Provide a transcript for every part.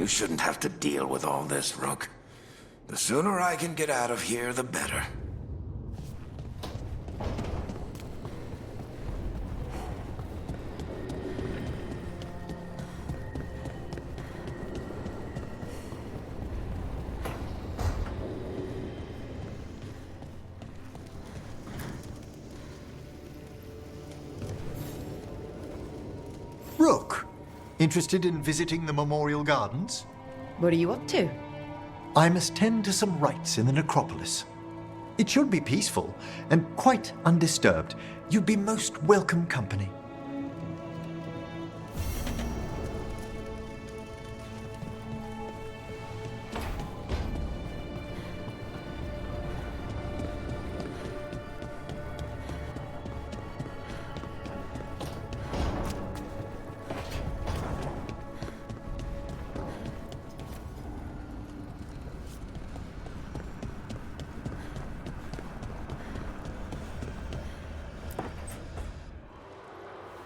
You shouldn't have to deal with all this, Rook. The sooner I can get out of here, the better. Rook, interested in visiting the Memorial Gardens? What are you up to? I must tend to some rites in the Necropolis. It should be peaceful and quite undisturbed. You'd be most welcome company.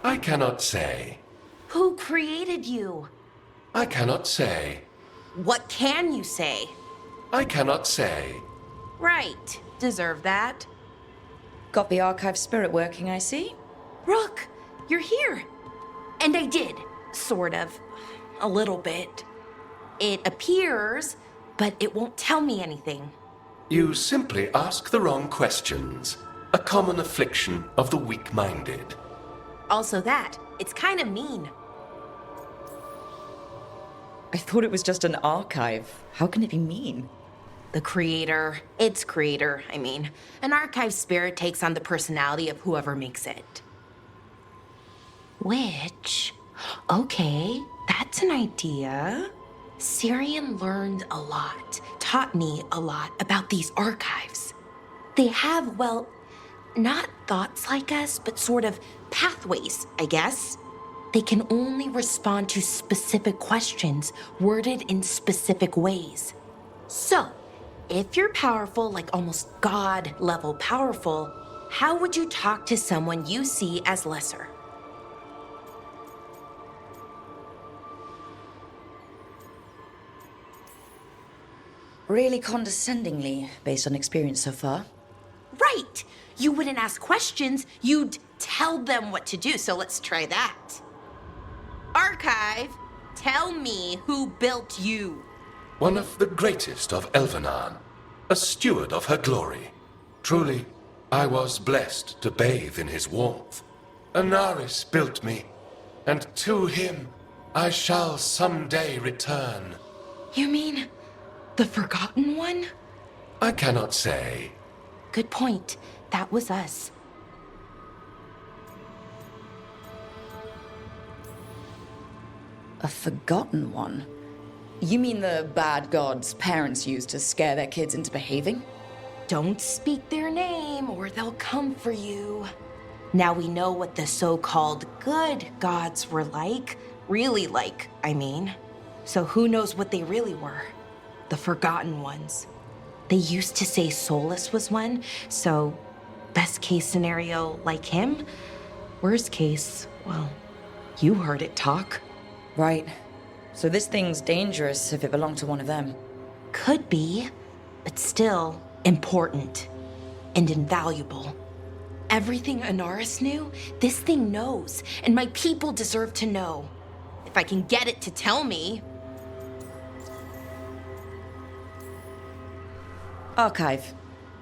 I cannot say. Who created you? I cannot say. What can you say? I cannot say. Right. Deserve that. Got the archive spirit working, I see. Rook, you're here. And I did. Sort of. A little bit. It appears, but it won't tell me anything. You simply ask the wrong questions. A common affliction of the weak-minded. Also that, it's kind of mean. I thought it was just an archive. How can it be mean? The creator, its creator, I mean. An archive spirit takes on the personality of whoever makes it. Which, okay, that's an idea. Syrian learned a lot, taught me a lot about these archives. They have, well, not thoughts like us, but sort of pathways, I guess. They can only respond to specific questions worded in specific ways. So, if you're powerful, like almost God-level powerful, how would you talk to someone you see as lesser? Really condescendingly, based on experience so far. Right! You wouldn't ask questions, you'd tell them what to do, so let's try that. Archive, tell me who built you. One of the greatest of Elvenan, a steward of her glory. Truly, I was blessed to bathe in his warmth. Anaris built me, and to him I shall someday return. You mean the Forgotten One? I cannot say. Good point. That was us. A forgotten one? You mean the bad gods parents used to scare their kids into behaving? Don't speak their name or they'll come for you. Now we know what the so-called good gods were like. Really like, I mean. So who knows what they really were? The Forgotten Ones. They used to say Solus was one, so best case scenario, like him. Worst case, well, you heard it talk. Right. So this thing's dangerous if it belonged to one of them. Could be, but still important and invaluable. Everything Anaris knew, this thing knows, and my people deserve to know. If I can get it to tell me. Archive,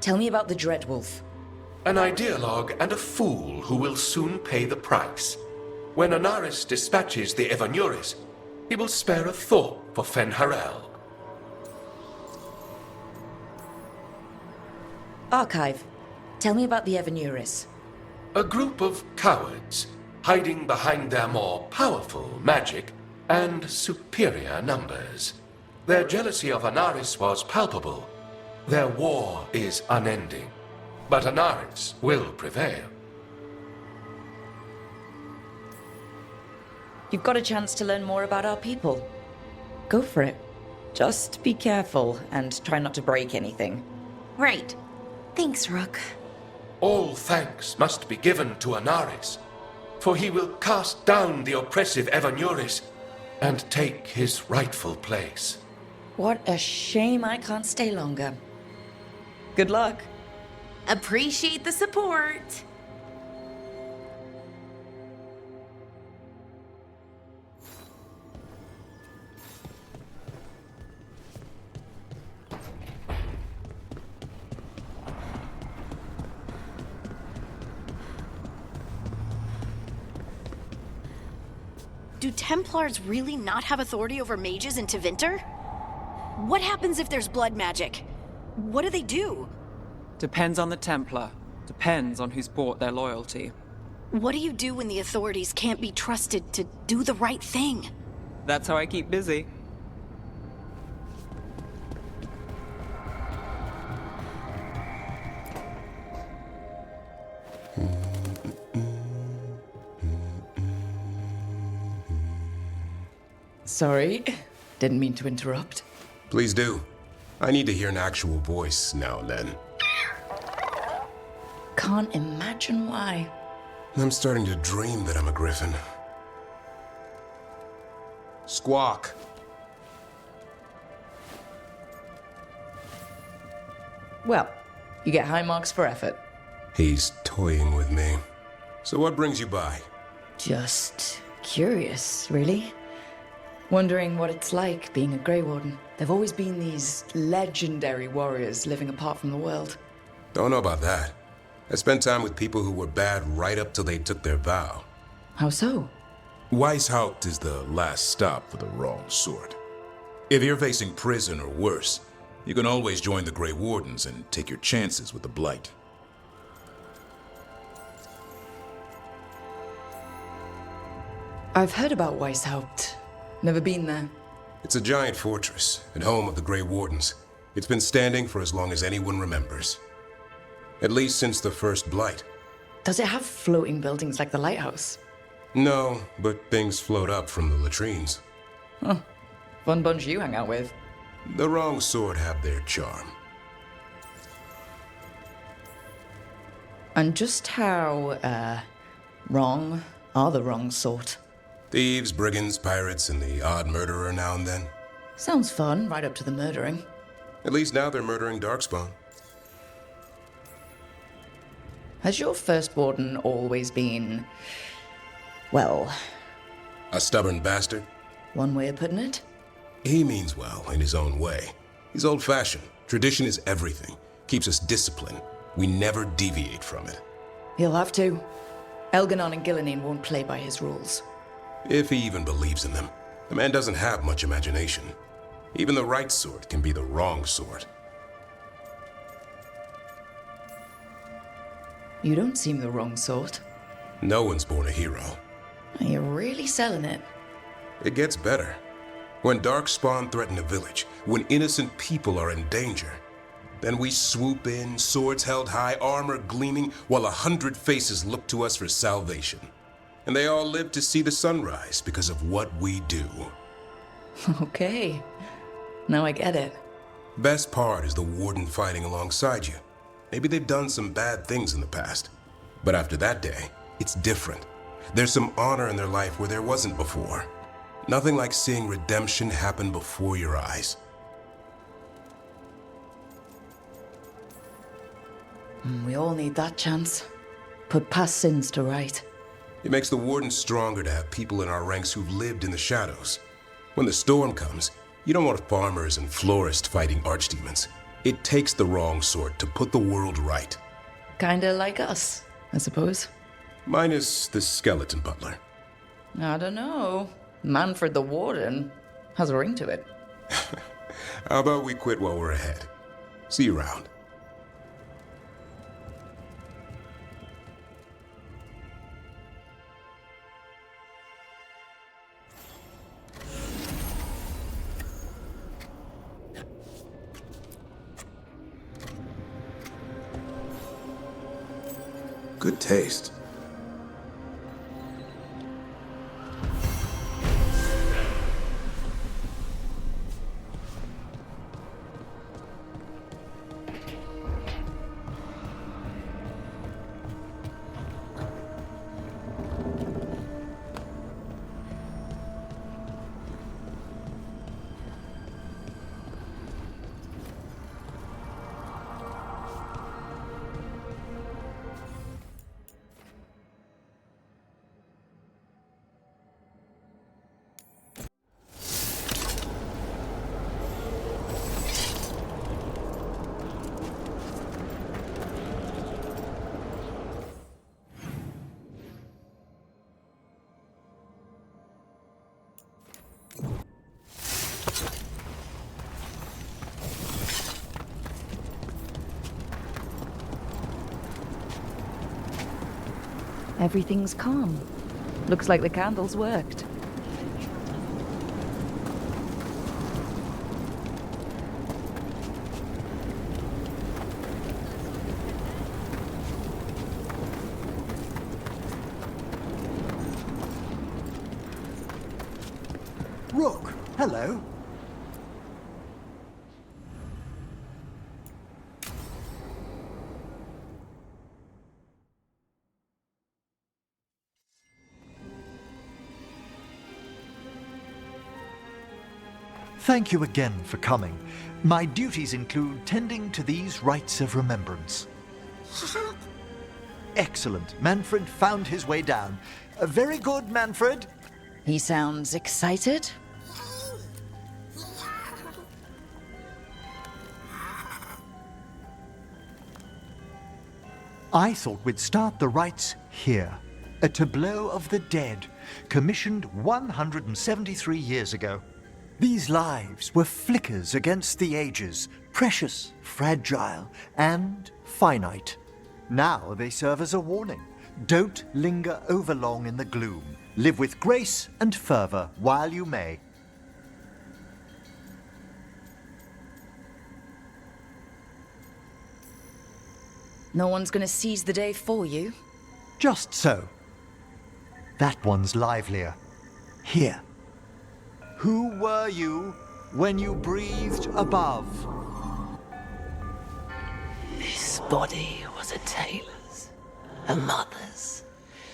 tell me about the Dreadwolf. An ideologue and a fool who will soon pay the price. When Anaris dispatches the Evanuris, he will spare a thought for Fenharel. Archive, tell me about the Evanuris. A group of cowards hiding behind their more powerful magic and superior numbers. Their jealousy of Anaris was palpable. Their war is unending, but Anaris will prevail. You've got a chance to learn more about our people. Go for it. Just be careful and try not to break anything. Right. Thanks, Rook. All thanks must be given to Anaris, for he will cast down the oppressive Evanuris and take his rightful place. What a shame I can't stay longer. Good luck. Appreciate the support. Do Templars really not have authority over mages in Tevinter? What happens if there's blood magic? What do they do? Depends on the Templar. Depends on who's bought their loyalty. What do you do when the authorities can't be trusted to do the right thing? That's how I keep busy. Sorry, didn't mean to interrupt. Please do. I need to hear an actual voice now and then. Can't imagine why. I'm starting to dream that I'm a griffin. Squawk. Well, you get high marks for effort. He's toying with me. So what brings you by? Just curious, really. Wondering what it's like being a Grey Warden. There've always been these legendary warriors living apart from the world. Don't know about that. I spent time with people who were bad right up till they took their vow. How so? Weishaupt is the last stop for the wrong sort. If you're facing prison or worse, you can always join the Grey Wardens and take your chances with the Blight. I've heard about Weishaupt. Never been there. It's a giant fortress and home of the Grey Wardens. It's been standing for as long as anyone remembers. At least since the first Blight. Does it have floating buildings like the Lighthouse? No, but things float up from the latrines. Huh. Fun bunch you hang out with. The wrong sort have their charm. And just how, wrong are the wrong sort? Thieves, brigands, pirates, and the odd murderer now and then. Sounds fun, right up to the murdering. At least now they're murdering Darkspawn. Has your first warden always been, well, A stubborn bastard? one way of putting it? He means well in his own way. He's old-fashioned. Tradition is everything. Keeps us disciplined. We never deviate from it. He'll have to. Elganon and Gillenine won't play by his rules. If he even believes in them. The man doesn't have much imagination. Even the right sort can be the wrong sort. You don't seem the wrong sort. No one's born a hero. You're really selling it. It gets better. When Darkspawn threaten a village, when innocent people are in danger, then we swoop in, swords held high, armor gleaming, while 100 faces look to us for salvation. And they all live to see the sunrise because of what we do. Okay. Now I get it. Best part is the warden fighting alongside you. Maybe they've done some bad things in the past. But after that day, it's different. There's some honor in their life where there wasn't before. Nothing like seeing redemption happen before your eyes. We all need that chance. Put past sins to right. It makes the warden stronger to have people in our ranks who've lived in the shadows. When the storm comes, you don't want farmers and florists fighting archdemons. It takes the wrong sort to put the world right. Kinda like us, I suppose. Minus the skeleton butler. I don't know. Manfred the Warden has a ring to it. How about we quit while we're ahead? See you around. Good taste. Everything's calm. Looks like the candles worked. Rook, hello. Thank you again for coming. My duties include tending to these rites of remembrance. Excellent. Manfred found his way down. Very good, Manfred. He sounds excited. I thought we'd start the rites here. A tableau of the dead, commissioned 173 years ago. These lives were flickers against the ages, precious, fragile, and finite. Now they serve as a warning. Don't linger overlong in the gloom. Live with grace and fervor while you may. No one's gonna seize the day for you. Just so. That one's livelier. Here. Who were you when you breathed above? This body was a tailor's, a mother's.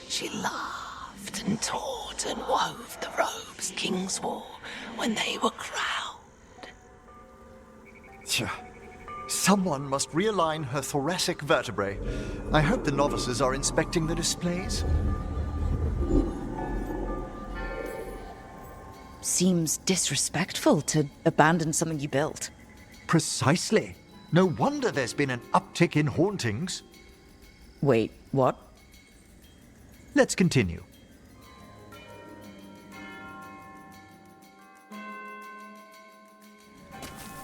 She laughed and taught and wove the robes kings wore when they were crowned. Tch. Someone must realign her thoracic vertebrae. I hope the novices are inspecting the displays. Seems disrespectful to abandon something you built. Precisely. No wonder there's been an uptick in hauntings. Wait, what? Let's continue.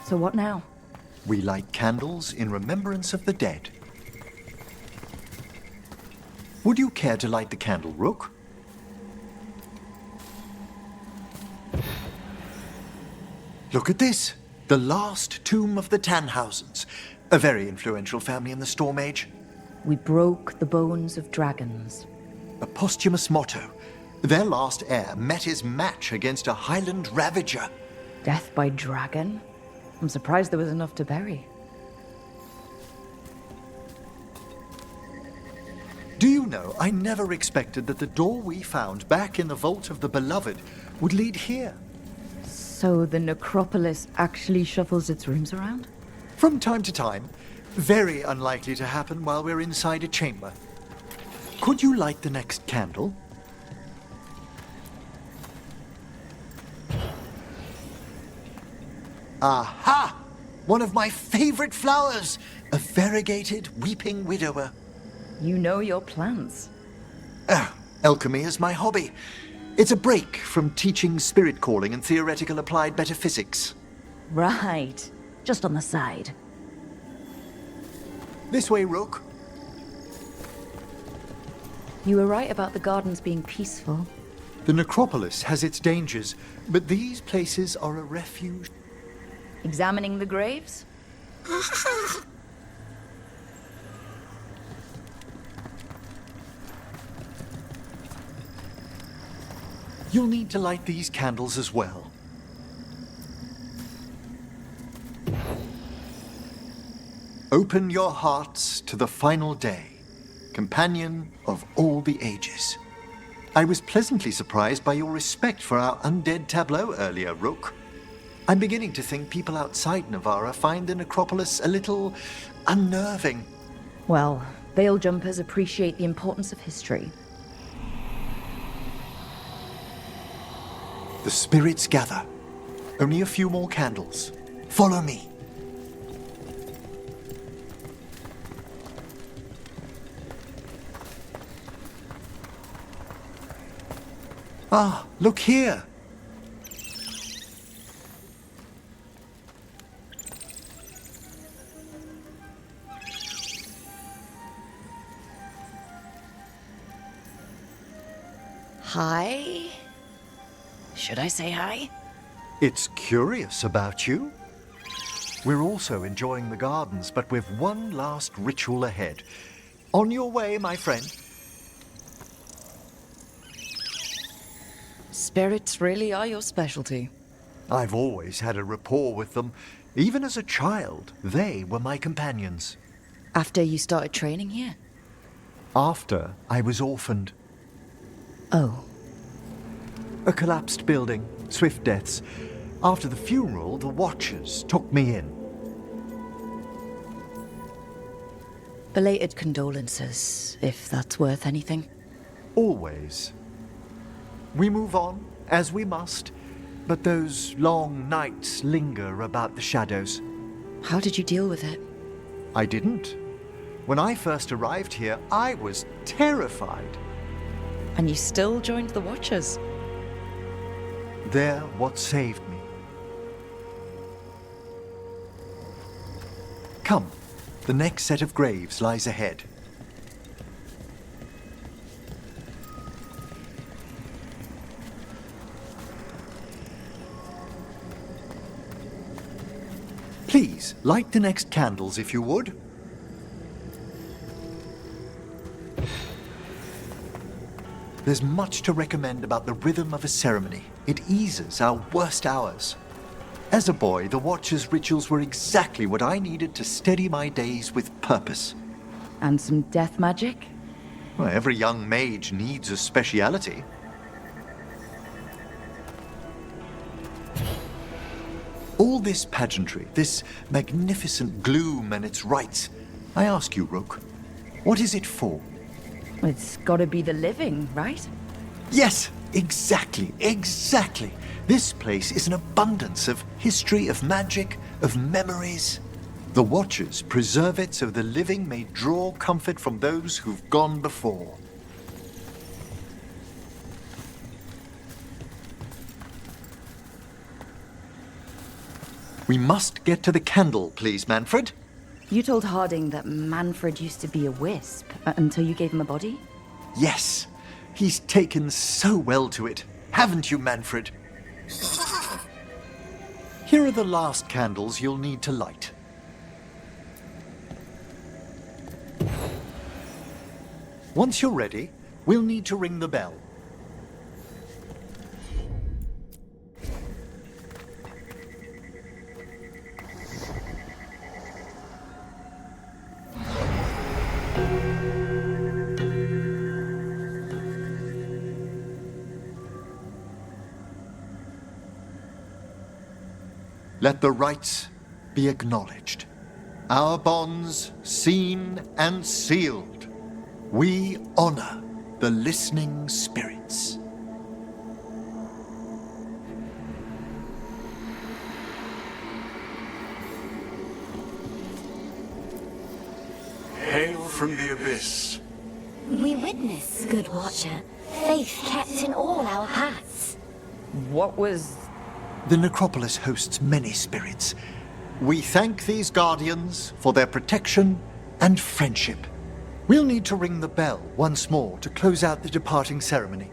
So what now? We light candles in remembrance of the dead. Would you care to light the candle, Rook? Look at this. The last tomb of the Tannhausens. A very influential family in the Storm Age. We broke the bones of dragons. A posthumous motto. Their last heir met his match against a Highland Ravager. Death by dragon? I'm surprised there was enough to bury. Do you know, I never expected that the door we found back in the Vault of the Beloved would lead here. So the Necropolis actually shuffles its rooms around? From time to time. Very unlikely to happen while we're inside a chamber. Could you light the next candle? Aha! One of my favorite flowers! A variegated weeping widower. You know your plants. Alchemy is my hobby. It's a break from teaching spirit calling and theoretical applied metaphysics. Right. Just on the side. This way, Rook. You were right about the gardens being peaceful. The Necropolis has its dangers, but these places are a refuge. Examining the graves? You'll need to light these candles as well. Open your hearts to the final day, companion of all the ages. I was pleasantly surprised by your respect for our undead tableau earlier, Rook. I'm beginning to think people outside Navarra find the Necropolis a little unnerving. Well, veil jumpers appreciate the importance of history. The spirits gather. Only a few more candles. Follow me. Ah, look here. Hi? Should I say hi? It's curious about you. We're also enjoying the gardens, but with one last ritual ahead. On your way, my friend. Spirits really are your specialty. I've always had a rapport with them. Even as a child, they were my companions. After you started training here? After I was orphaned. Oh. A collapsed building, swift deaths. After the funeral, the Watchers took me in. Belated condolences, if that's worth anything. Always. We move on, as we must, but those long nights linger about the shadows. How did you deal with it? I didn't. When I first arrived here, I was terrified. And you still joined the Watchers? They're what saved me. Come, the next set of graves lies ahead. Please, light the next candles if you would. There's much to recommend about the rhythm of a ceremony. It eases our worst hours. As a boy, the Watcher's rituals were exactly what I needed to steady my days with purpose. And some death magic? Well, every young mage needs a speciality. All this pageantry, this magnificent gloom and its rites, I ask you, Rook, what is it for? It's gotta be the living, right? Yes, exactly. This place is an abundance of history, of magic, of memories. The Watchers preserve it so the living may draw comfort from those who've gone before. We must get to the candle, please, Manfred. You told Harding that Manfred used to be a wisp until you gave him a body? Yes, he's taken so well to it. Haven't you, Manfred? Here are the last candles you'll need to light. Once you're ready, we'll need to ring the bell. Let the rites be acknowledged. Our bonds seen and sealed. We honor the listening spirits. Hail from the abyss. We witness, good Watcher, faith kept in all our paths. What was... The Necropolis hosts many spirits. We thank these guardians for their protection and friendship. We'll need to ring the bell once more to close out the departing ceremony.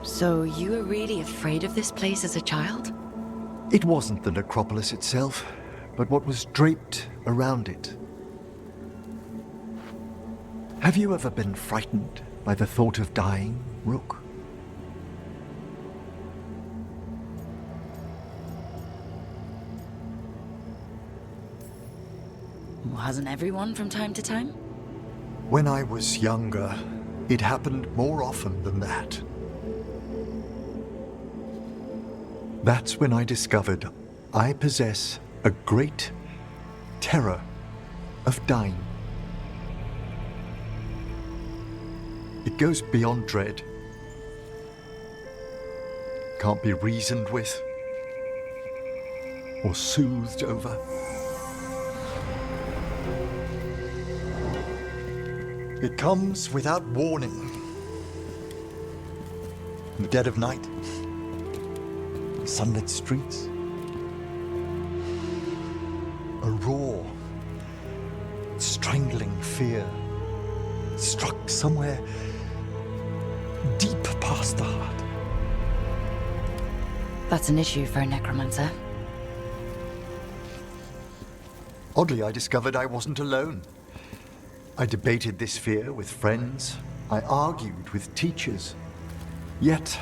So you were really afraid of this place as a child? It wasn't the Necropolis itself, but what was draped around it. Have you ever been frightened by the thought of dying, Rook? Hasn't everyone from time to time? When I was younger, it happened more often than that. That's when I discovered I possess a great terror of dying. It goes beyond dread. can't be reasoned with or soothed over. It comes without warning. In the dead of night, sunlit streets, a raw, strangling fear struck somewhere deep past the heart. That's an issue for a necromancer. Oddly, I discovered I wasn't alone. I debated this fear with friends. I argued with teachers. Yet,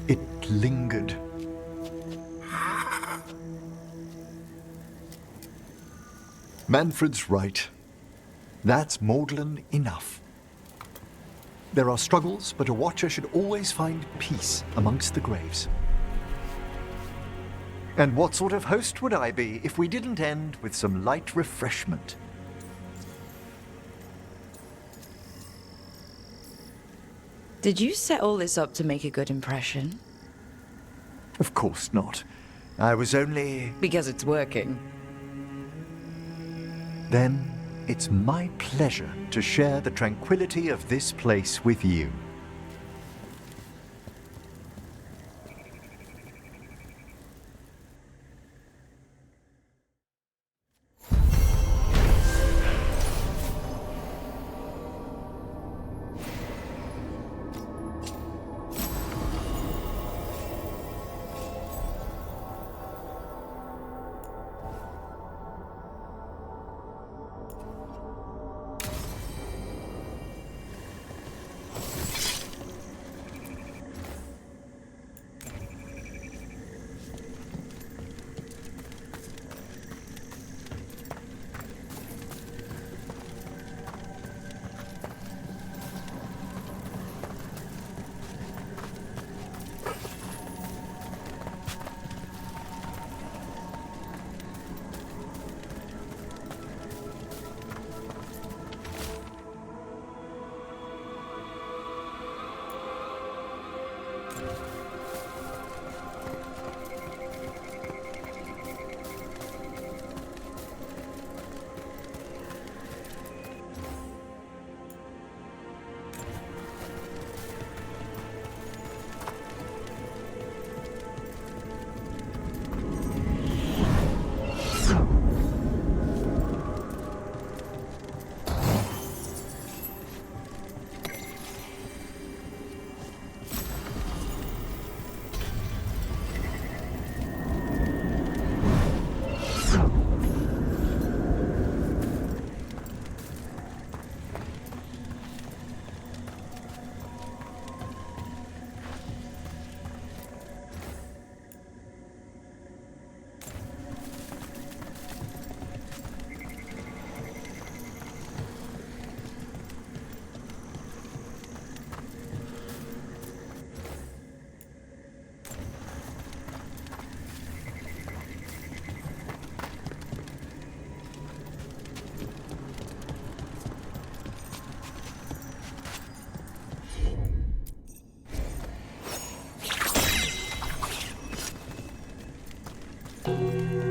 it lingered. Manfred's right. That's maudlin enough. There are struggles, but a watcher should always find peace amongst the graves. And what sort of host would I be if we didn't end with some light refreshment? Did you set all this up to make a good impression? Of course not. I was only... Because it's working. Then it's my pleasure to share the tranquility of this place with you.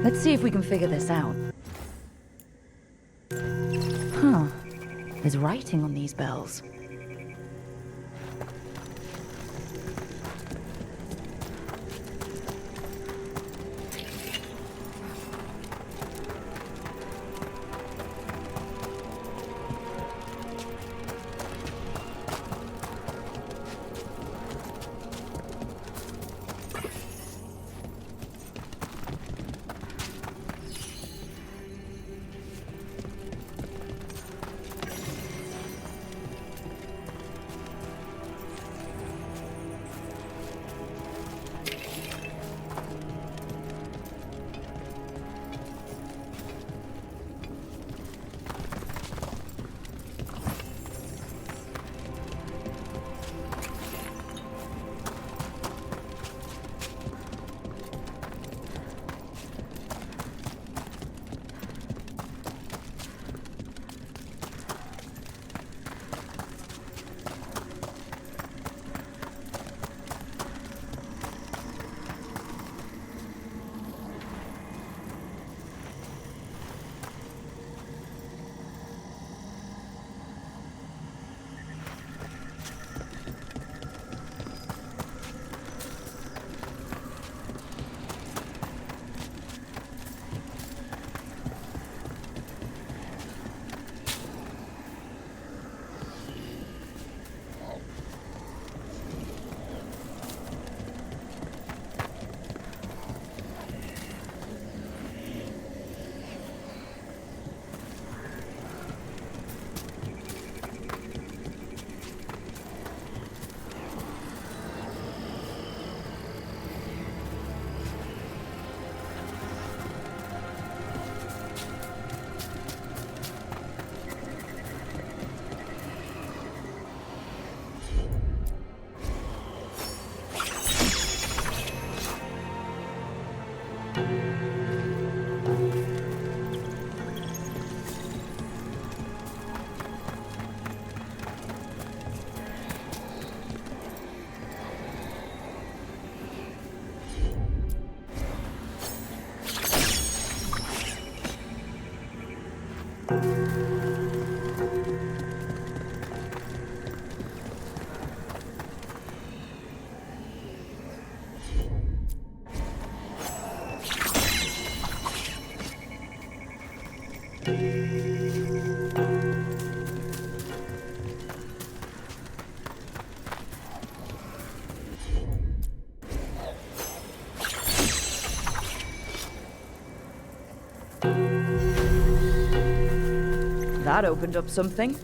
Let's see if we can figure this out. Huh. There's writing on these bells. that opened up something.